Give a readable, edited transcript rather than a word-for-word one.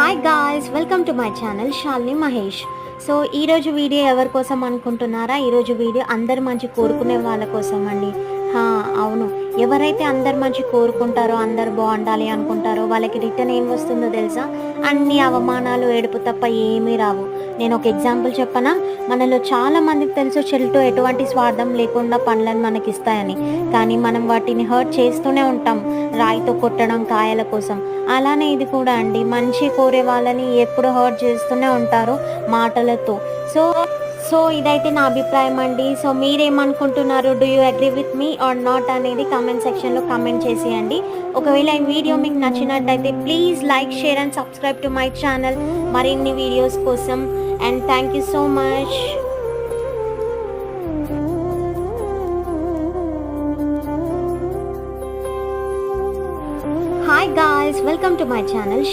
Hi guys, welcome to my channel Shalini Mahesh. So ఈరోజు video ఎవరి కోసం అనుకుంటున్నారా? ఈరోజు వీడియో అందరు మంచి కోరుకునే వాళ్ళ కోసం అండి. అవును, ఎవరైతే అందరు మంచి కోరుకుంటారో, అందరు బాగుండాలి అనుకుంటారో వాళ్ళకి రిటర్న్ ఏం వస్తుందో తెలుసా? అన్ని అవమానాలు, ఏడుపు తప్ప ఏమీ రావు. నేను ఒక ఎగ్జాంపుల్ చెప్పనా? మనలో చాలా మందికి తెలుసు చెల్లితో ఎటువంటి స్వార్థం లేకుండా పనులను మనకి ఇస్తాయని, కానీ మనం వాటిని హర్ట్ చేస్తూనే ఉంటాం, రాయితో కొట్టడం కాయల కోసం. అలానే ఇది కూడా అండి, మంచి కోరే వాళ్ళని ఎప్పుడు హర్ట్ చేస్తూనే ఉంటారు మాటలతో. సో సో ఇదైతే నా అభిప్రాయం అండి. సో మీరేమనుకుంటున్నారు? Do you agree with me or not అనేది కామెంట్ సెక్షన్లో కామెంట్ చేసేయండి. ఒకవేళ ఈ వీడియో మీకు నచ్చినట్టయితే please like, share and subscribe to my channel మరిన్ని వీడియోస్ కోసం. And thank you so much. Hi guys, welcome to my channel.